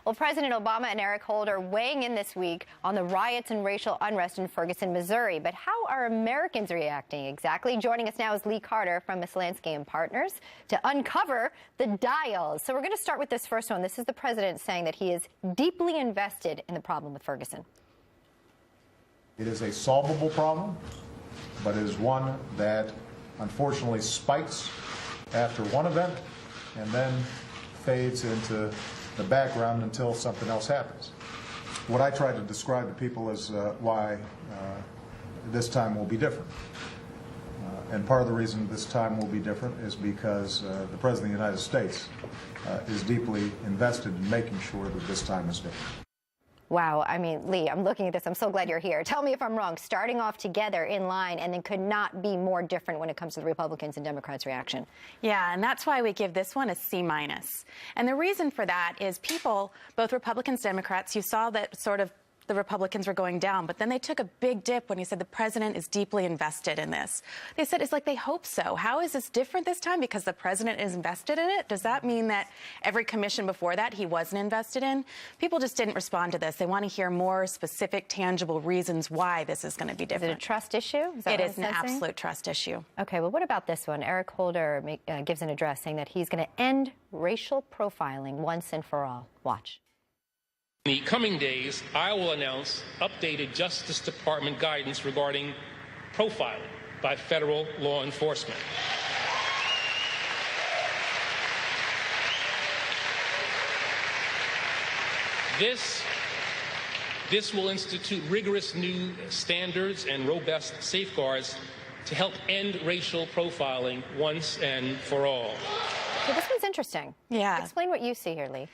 Well, President Obama and Eric Holder weighing in this week on the riots and racial unrest in Ferguson, Missouri. But how are Americans reacting exactly? Joining us now is Lee Carter from Mislansky and Partners to uncover the dials. So we're going to start with this first one. This is the president saying that he is deeply invested in the problem with Ferguson. It is a solvable problem, but it is one that unfortunately spikes after one event and then fades into the background until something else happens. What I try to describe to people is why this time will be different. And part of the reason this time will be different is because the President of the United States is deeply invested in making sure that this time is different. Wow. I mean, Lee, I'm looking at this. I'm so glad you're here. Tell me if I'm wrong. Starting off together in line and then could not be more different when it comes to the Republicans and Democrats' reaction. Yeah, and that's why we give this one a C-. And the reason for that is people, both Republicans, Democrats, you saw that sort of the Republicans were going down, but then they took a big dip when he said the president is deeply invested in this. They said it's like they hope so. How is this different this time? Because the president is invested in it? Does that mean that every commission before that he wasn't invested in? People just didn't respond to this. They want to hear more specific, tangible reasons why this is going to be different. Is it a trust issue? It is an absolute trust issue. Okay, well, what about this one? Eric Holder gives an address saying that he's going to end racial profiling once and for all. Watch. In the coming days, I will announce updated Justice Department guidance regarding profiling by federal law enforcement. This will institute rigorous new standards and robust safeguards to help end racial profiling once and for all. Well, this one's interesting. Yeah. Explain what you see here, Lee.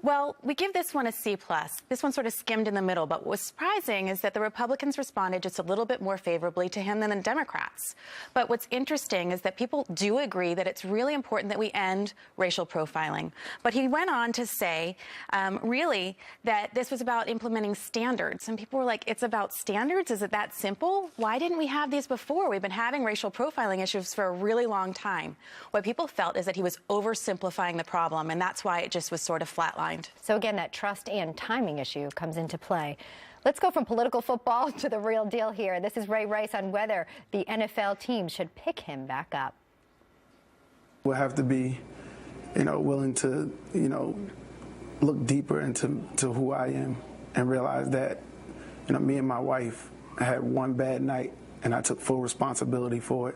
Well, we give this one a C+. This one sort of skimmed in the middle, but what was surprising is that the Republicans responded just a little bit more favorably to him than the Democrats. But what's interesting is that people do agree that it's really important that we end racial profiling. But he went on to say, really, that this was about implementing standards. And people were like, it's about standards? Is it that simple? Why didn't we have these before? We've been having racial profiling issues for a really long time. What people felt is that he was oversimplifying the problem, and that's why it just was sort of flatlined. So again, that trust and timing issue comes into play. Let's go from political football to the real deal here. This is Ray Rice on whether the NFL team should pick him back up. We'll have to be, willing to, look deeper into who I am and realize that, me and my wife had one bad night and I took full responsibility for it.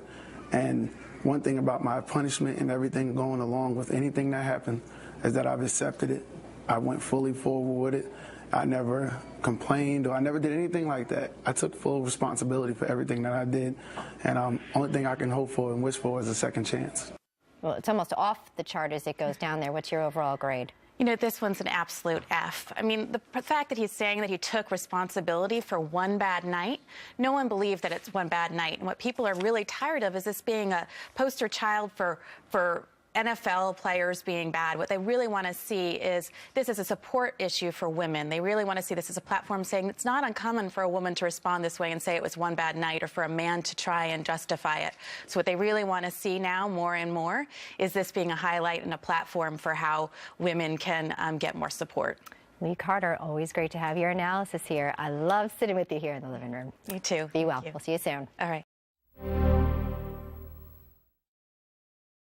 And one thing about my punishment and everything going along with anything that happened is that I've accepted it. I went fully forward with it. I never complained or I never did anything like that. I took full responsibility for everything that I did. And only thing I can hope for and wish for is a second chance. Well, it's almost off the chart as it goes down there. What's your overall grade? This one's an absolute F. I mean, the fact that he's saying that he took responsibility for one bad night, no one believed that it's one bad night. And what people are really tired of is this being a poster child for NFL players being bad. What they really want to see is this is a support issue for women. They really want to see this as a platform saying it's not uncommon for a woman to respond this way and say it was one bad night, or for a man to try and justify it. So what they really want to see now more and more is this being a highlight and a platform for how women can get more support. Lee Carter, always great to have your analysis here. I love sitting with you here in the living room. Me too. Be well. We'll see you soon. All right.